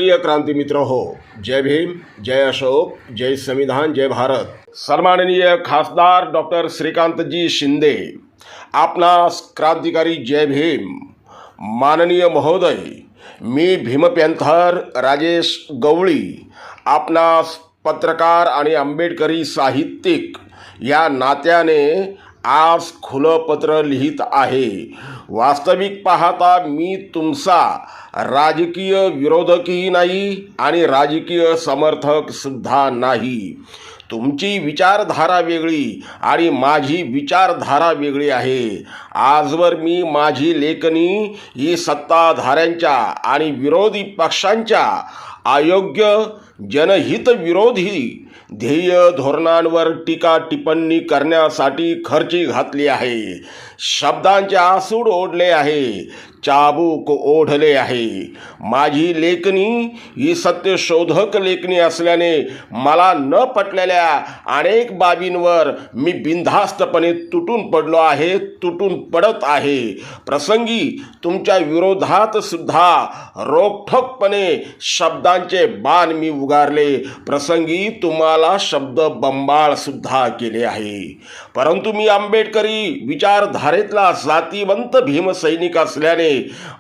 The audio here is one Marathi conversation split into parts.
प्रिय क्रांती मित्र हो, जय भीम, जय अशोक, जय संविधान, जय भारत। सन्माननीय खासदार डॉक्टर श्रीकांतजी शिंदे आपणास क्रांतिकारी जय भीम। माननीय महोदय, मी भीमपॅन्थर राजेश गवळी आपणास पत्रकार आणि आंबेडकरी साहित्यिक या नात्याने आज खुलं पत्र लिहित आहे। वास्तविक पाहता मी तुमचा राजकीय विरोधकही नाही आणि राजकीय समर्थक सुद्धा नाही। तुमची विचारधारा वेगळी आणि माझी विचारधारा वेगळी आहे। आजवर मी माझी लेखणी ही सत्ताधाऱ्यांच्या आणि विरोधी पक्षांच्या अयोग्य जनहित विरोधी ध्येय धोरणांवर टीका टिप्पणी करण्यासाठी खर्ची घातली आहे। शब्दांचे आसूड ओढले आहे, चाबूक ओढले आहे। माझी लेखणी ही सत्यशोधक लेखणी असल्याने मला न पटलेल्या अनेक बाबींवर मी बिनधास्तपणे तुटून पडलो आहे, तुटून पडत आहे। प्रसंगी तुमच्या विरोधात सुद्धा रोखठोकपणे शब्दांचे बाण मी उगारले, प्रसंगी तुम्हाला शब्द बंबाळ सुद्धा केले आहे। परंतु मी आंबेडकरी विचारधारेतला जातीवंत भीमसैनिक असल्याने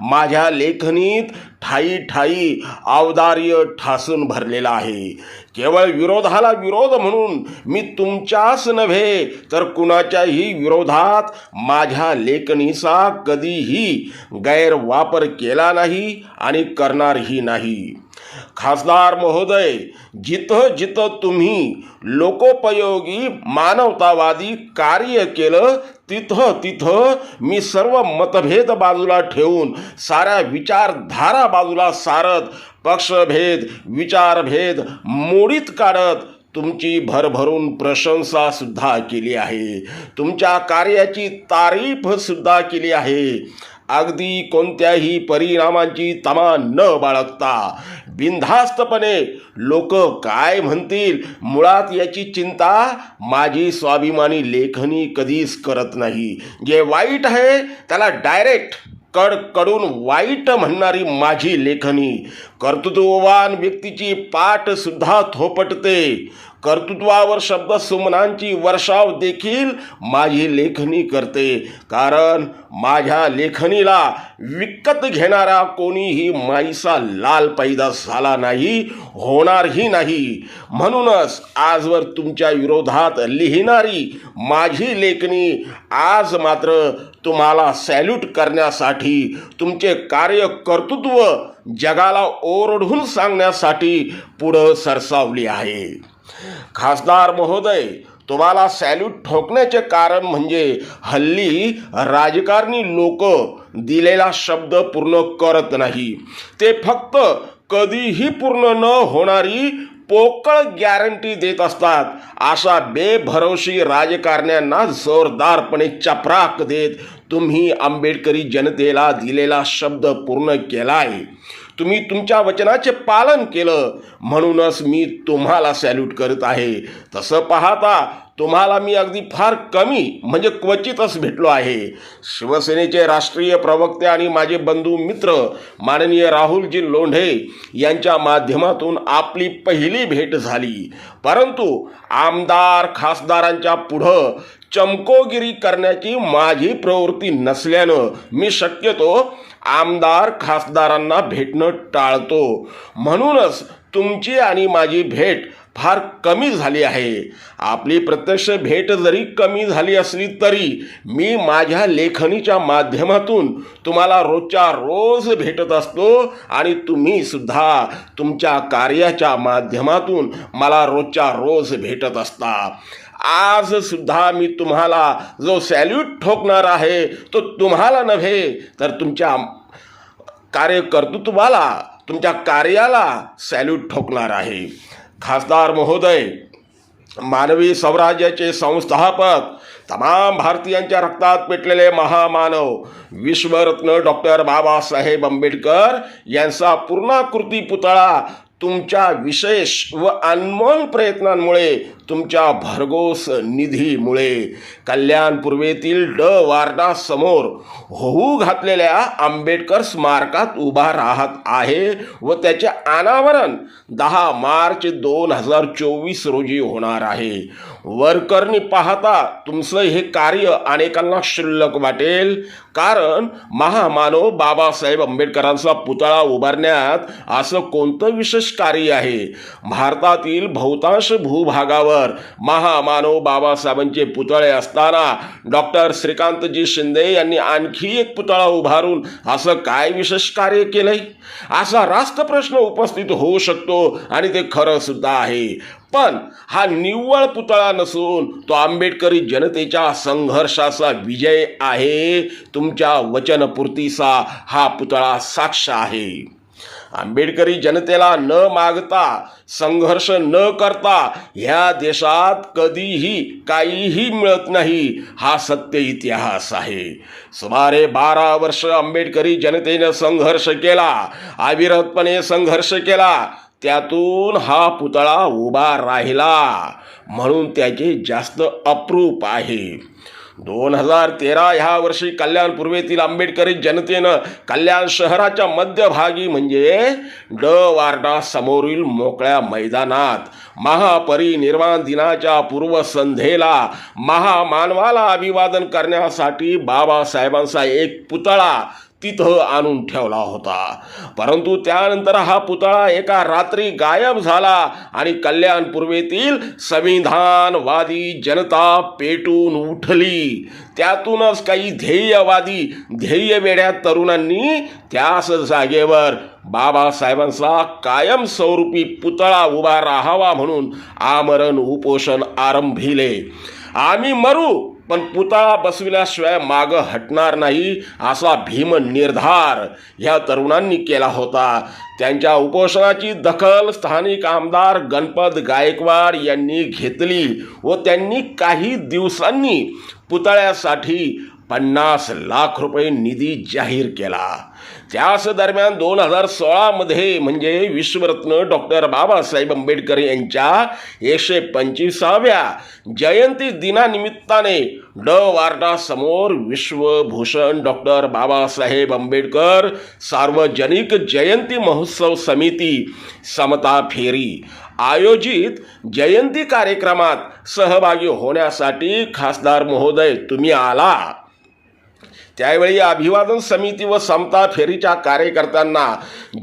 माझ्या लेखनीत ठायी ठायी औदार्य ठासून भरलेला आहे। केवळ विरोधाला विरोध म्हणून मी तुमच्याच नव्हे तर कुणाच्याही विरोधात माझ्या लेखणीचा कधीही गैरवापर केला नाही आणि करणारही नाही। खासदार महोदय, जिथं जिथं तुम्ही लोकोपयोगी मानवतावादी कार्य केलं तिथं तिथं मी सर्व मतभेद बाजूला ठेवून साऱ्या विचारधारा बाजूला सारत पक्षभेद विचारभेद मोडीत काढत तुमची भरभरून प्रशंसा सुद्धा केली आहे। तुमच्या कार्याची तारीफ सुद्धा केली आहे। अगदी कोणत्याही परिणामांची तमा न बाळगता बिनधास्तपणे लोक काय म्हणतील मुळात याची चिंता माझी स्वाभिमानी लेखनी कधीच करत नाही। जे वाईट आहे त्याला डायरेक्ट कडकडून वाईट म्हणणारी माझी लेखनी कर्तृत्ववान व्यक्तीची पाठ सुद्धा थोपटते। कर्तृत्वावर शब्द सुमनांची वर्षाव देखील माझी लेखनी करते, कारण माझ्या लेखनीला विकत घेणारा कोणीही माईचा लाल पैदा झाला नाही, होणारही नाही। म्हणूनच आजवर तुमच्या विरोधात लिहिणारी माझी लेखनी आज मात्र तुम्हाला सॅल्यूट करण्यासाठी, तुमचे कार्य कर्तृत्व जगाला ओरडून सांगण्यासाठी पुढं सरसावली आहे। खासदार महोदय, तुम्हाला सॅल्यूट ठोकण्याचे कारण म्हणजे हल्ली राजकारणी लोक दिलेला शब्द पूर्ण करत नाही, ते फक्त कधीही पूर्ण न होणारी पोकळ गॅरंटी देत असतात। अशा बेभरवशी राजकारण्यांना जोरदारपणे चपराक देत तुम्ही आंबेडकरी जनतेला दिलेला शब्द पूर्ण केलाय। तुम्ही तुमच्या वचनाचे पालन केलं, म्हणूनच मी तुम्हाला सॅल्यूट करत आहे। तसं पाहता तुम्हाला मी अगदी फार कमी म्हणजे क्वचितच भेटलो आहे। शिवसेनेचे राष्ट्रीय प्रवक्ते आणि माझे बंधू मित्र माननीय राहुलजी लोंढे यांच्या माध्यमातून आपली पहिली भेट झाली, परंतु आमदार खासदारांच्या पुढं चमकोगिरी करण्याची माझी प्रवृत्ती नसल्यानं मी शक्यतो आमदार खासदारांना भेटणं टाळतो। म्हणूनच तुमची आणि माझी भेट फार कमी झाली आहे। आपली प्रत्यक्ष भेट जरी कमी झाली असली तरी मी माझ्या लेखनीच्या माध्यमातून तुम्हाला रोजच्या रोज भेटत असतो आणि तुम्ही सुद्धा तुमच्या कार्याच्या माध्यमातून मला रोजच्या रोज भेटत असता। आज सुद्धा मी तुम्हाला जो सॅल्यूट ठोकणार आहे तो तुम्हाला नव्हे तर तुमच्या कार्यकर्तृत्वाला, तुमच्या कार्याला सॅल्यूट ठोकणार आहे। खासदार महोदय, मानवी स्वराज्याचे संस्थापक, तमाम भारतीयांच्या रक्तात पेटलेले महामानव विश्वरत्न डॉक्टर बाबासाहेब आंबेडकर यांचा पूर्णाकृती पुतळा तुमच्या विशेष व अनमोल प्रयत्नांमुळे तुमच्या भरघोस निधीमुळे कल्याण पूर्वेतील वार्डासमोर होऊ घातलेल्या आंबेडकर स्मारकात उभा राहत आहे व त्याचे अनावरण 10 मार्च 2024 रोजी होणार आहे. वरकरणी पाहता तुमचं हे कार्य अनेकांना क्षुल्लक वाटेल, कारण महामानव बाबासाहेब आंबेडकरांचा पुतळा उभारण्यात असं कोणतं विशेष कार्य आहे? भारतातील बहुतांश भूभागावर महामानव बाबासाहेबांचे पुतळे असताना डॉक्टर श्रीकांतजी शिंदे यांनी आणखी एक पुतळा उभारून असं काय विशेष कार्य केलंय, असा रास्त प्रश्न उपस्थित होऊ शकतो आणि ते खरं सुद्धा आहे. पण हा निव्वळ पुतळा नसून तो आंबेडकरी जनतेच्या संघर्षाचा विजय आहे. तुमच्या वचनपूर्तीचा हा पुतळा साक्ष आहे. आंबेडकरी जनतेला न मागता, संघर्ष न करता ह्या देशात कधीही काहीही मिळत नाही, हा सत्य इतिहास आहे. सुमारे 12 वर्ष आंबेडकरी जनतेने संघर्ष केला, अविरतपणे संघर्ष केला. त्यातून हा पुतळा उभा राहिला म्हणून त्याचे जास्त अप्रूप आहे. 2013 ह्या वर्षी कल्याण पूर्वेतील आंबेडकरी जनतेनं कल्याण शहराच्या मध्यभागी म्हणजे वार्डा समोरील मोकळ्या मैदानात महापरिनिर्वाण दिनाच्या पूर्वसंध्येला महामानवाला अभिवादन करण्यासाठी बाबासाहेबांचा एक पुतळा तिथं आणून ठेवला होता. परंतु त्यानंतर हा पुतळा एका रात्री गायब झाला आणि कल्याण पूर्वेतील संविधानवादी जनता पेटून उठली. त्यातूनच काही ध्येयवेड्या तरुणांनी त्याच जागेवर बाबासाहेबांचा कायमस्वरूपी पुतळा उभा राहावा म्हणून आमरण उपोषण आरंभिले. आम्ही मरू पण पुतळा बसविल्याशिवाय मागं हटणार नाही, असा भीम निर्धार ह्या तरुणांनी केला होता. त्यांच्या उपोषणाची दखल स्थानिक आमदार गणपत गायकवाड यांनी घेतली व त्यांनी काही दिवसांनी पुतळ्यासाठी 50 लाख रुपये निधी जाहीर केला. त्याच दरम्यान 2016 मध्ये म्हणजे विश्वरत्न डॉक्टर बाबासाहेब आंबेडकर यांच्या 125व्या जयंती दिनानिमित्ताने वार्डा समोर विश्वभूषण डॉक्टर बाबासाहेब आंबेडकर सार्वजनिक जयंती महोत्सव समिती समता फेरी आयोजित जयंती कार्यक्रमात सहभागी होण्यासाठी खासदार महोदय तुम्ही आला. त्यावेळी अभिवादन समिती व समता फेरीच्या कार्यकर्त्यांना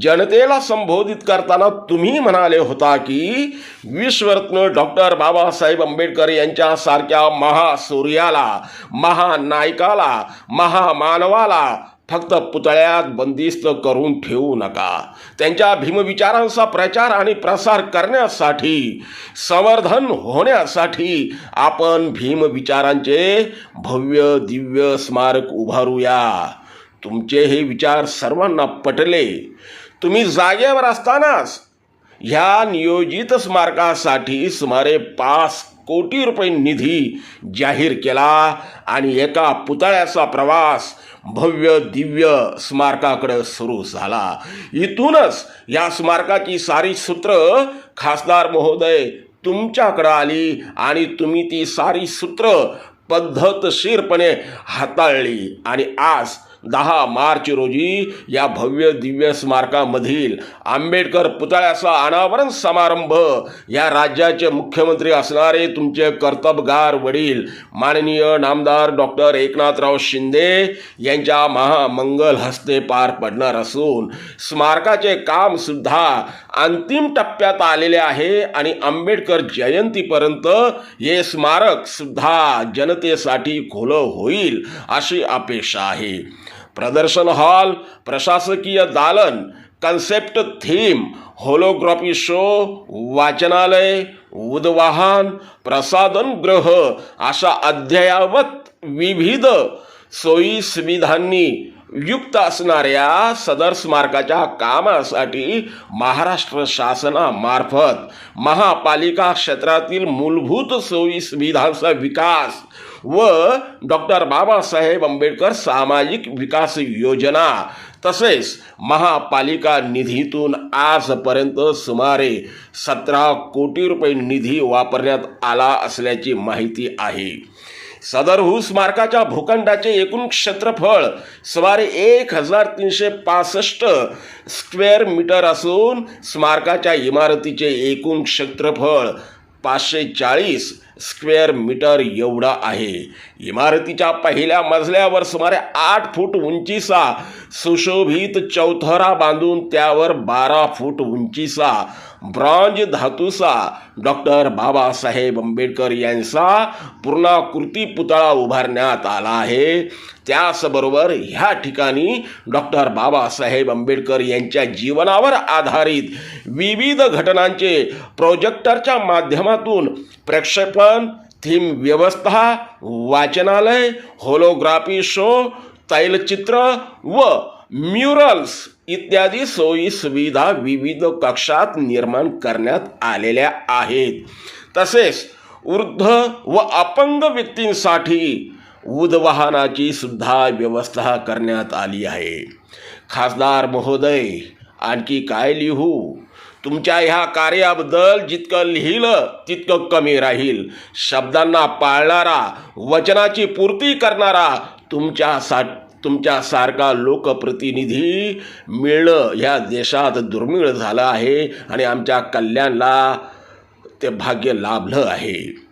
जनतेला संबोधित करताना तुम्ही म्हणाले होता की विश्वरत्न डॉक्टर बाबासाहेब आंबेडकर यांच्यासारख्या महासूर्याला, महानायकाला, महामानवाला फक्त पुतळ्यात बंदिस्त करून ठेवू नका. त्यांच्या भीमविचारांचा प्रचार आणि प्रसार करण्यासाठी, संवर्धन होण्यासाठी आपण भीमविचारांचे भव्य दिव्य स्मारक उभारूया. तुमचे हे विचार सर्वांना पटले. तुम्ही जागेवर असतानाच ह्या नियोजित स्मारकासाठी सुमारे 5 कोटी रुपये निधी जाहीर केला आणि एका पुतळ्याचा प्रवास भव्य दिव्य स्मारकाकडे सुरू झाला. इथूनच या स्मारकाची सारी सूत्र खासदार महोदय तुमच्याकडे आली आणि तुम्ही ती सारी सूत्र पद्धतशीरपणे हाताळली आणि आज 10 मार्च रोजी या भव्य दिव्य स्मारकामधील आंबेडकर पुतळ्याचा अनावरण समारंभ या राज्याचे मुख्यमंत्री असणारे तुमचे कर्तबगार वडील माननीय नामदार डॉक्टर एकनाथराव शिंदे यांच्या महामंगल हस्ते पार पडणार असून स्मारकाचे काम सुद्धा अंतिम टप्प्यात आलेले आहे आणि आंबेडकर जयंतीपर्यंत हे स्मारक सुद्धा जनतेसाठी खुलं होईल अशी अपेक्षा आहे. प्रदर्शन हॉल, प्रशासकीय दालन, कन्सेप्ट थीम, होलोग्राफी शो, वाचनालय, उद्वाहन, प्रसाधनगृह अशा अद्ययावत विविध सोयी सुविधांनी युक्त असणाऱ्या सदर स्मारकाच्या कामासाठी महाराष्ट्र शासनामार्फत महापालिका क्षेत्रातील मूलभूत सोयी सुविधांचा विकास व डॉक्टर बाबासाहेब आंबेडकर सामाजिक विकास योजना तसेच महापालिका निधीतून आजपर्यंत सुमारे 17 कोटी रुपये निधी वापरण्यात आला असल्याची माहिती आहे. सदर स्मारकाच्या भूखंडाचे एकूण क्षेत्रफळ सुमारे 1365 स्क्वेअर मीटर असून स्मारकाच्या इमारतीचे एकूण क्षेत्रफळ 540 स्क्वेअर मीटर एवढा आहे. इमारतीच्या पहिल्या मजल्यावर सुमारे 8 फूट उंचीचा सुशोभित चौथरा बांधून त्यावर 12 फूट उंचीचा ब्रॉन्झ धातूचा डॉक्टर बाबासाहेब आंबेडकर यांचा पूर्णाकृती पुतळा उभारण्यात आला आहे. त्याचबरोबर ह्या ठिकाणी डॉक्टर बाबासाहेब आंबेडकर यांच्या जीवनावर आधारित विविध घटनांचे प्रोजेक्टरच्या माध्यमातून प्रक्षेपण, थीम व्यवस्था, वाचनालय, होलोग्राफी शो, तैलचित्र व म्युरल्स इत्यादी सोयी सुविधा विविध कक्षात निर्माण करण्यात आलेल्या आहेत. तसेच वृद्ध व अपंग व्यक्तींसाठी उद्वाहनाची सुद्धा व्यवस्था करण्यात आली आहे. खासदार महोदय, आणखी काय लिहू? तुमच्या ह्या कार्याबद्दल जितकं लिहिलं तितकं कमी राहील. शब्दांना पाळणारा, वचनाची पूर्ती करणारा तुमच्यासारखा लोकप्रतिनिधी मिळणं ह्या देशात दुर्मिळ झालं आहे आणि आमच्या कल्याणला ते भाग्य लाभलं आहे.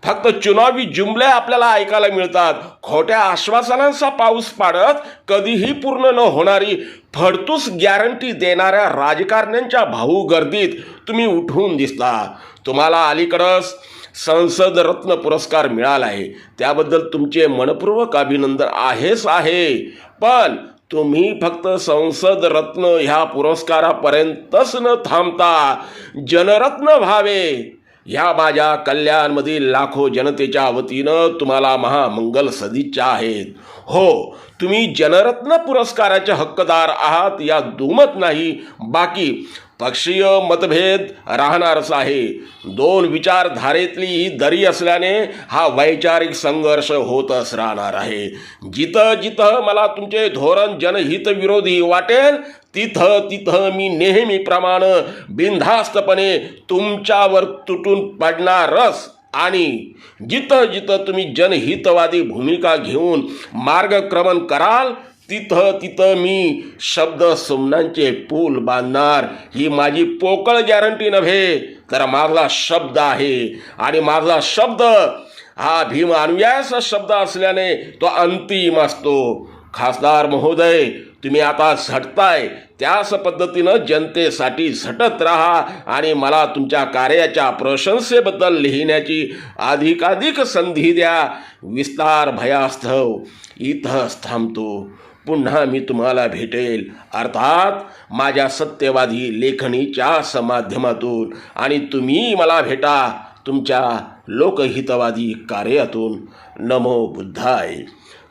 फक्त चुनावी जुमले आपल्याला ऐकायला मिळतात. खोट्या आश्वासनांचा पाऊस पाडत कधीही पूर्ण न होणारी फडतूस गॅरंटी देणाऱ्या राजकारण्यांच्या भाऊगर्दीत तुम्ही उठून दिसता. तुम्हाला अलीकडंच संसद रत्न पुरस्कार मिळाला आहे, त्याबद्दल तुमचे मनपूर्वक अभिनंदन आहेच आहे. पण तुम्ही फक्त संसद रत्न ह्या पुरस्कारापर्यंतच न थांबता जनरत्न व्हावे ह्या माझ्या कल्याणमधील लाखो जनतेच्या वतीनं तुम्हाला महामंगल सदिच्छा आहेत. हो, तुम्ही जनरत्न पुरस्काराचे हक्कदार आहात या दुमत नाही. बाकी पक्षीय मतभेद राहणारच आहे. दोन विचारधारेतली ही दरी असल्याने हा वैचारिक संघर्ष होतच राहणार आहे. जिथं जिथं मला तुमचे धोरण जनहित विरोधी वाटेल तिथं मी नेहमीप्रमाणे बिनधास्तपणे तुमच्यावर तुटून पडणारच. आणि जिथं जिथं तुम्ही जनहितवादी भूमिका घेऊन मार्गक्रमण कराल तिथं मी शब्द सुमनांचे पूल बांधणार. ही माझी पोकळ गॅरंटी नव्हे, तर माझा शब्द आहे. आणि माझा शब्द हा भीम अनुयायाचा शब्द असल्याने तो अंतिम असतो. खासदार महोदय, तुम्ही आता झटताय त्याच पद्धतीनं जनतेसाठी झटत राहा आणि मला तुमच्या कार्याच्या प्रशंसेबद्दल लिहिण्याची अधिकाधिक संधी द्या. विस्तार भयास्तव इथंच थांबतो. पुन्हा मी तुम्हाला भेटेल, अर्थात माझ्या सत्यवादी लेखणीच्या माध्यमातून, आणि तुम्ही मला भेटा तुमच्या लोकहितवादी कार्यातून. नमो बुद्धाय.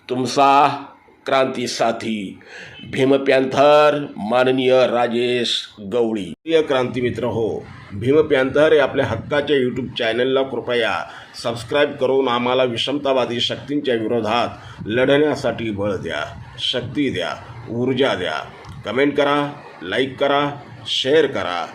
तुमचा क्रांती साथी भीम पॅन्थर माननीय राजेश गवळी. प्रिय क्रांती मित्र हो, भीम पॅन्थर या आपल्या हक्काच्या यूट्यूब चॅनलला कृपया सबस्क्राईब करून आम्हाला विषमतावादी शक्तींच्या विरोधात लढण्यासाठी बळ द्या, शक्ती द्या, ऊर्जा द्या. कमेंट करा, लाईक करा, शेअर करा.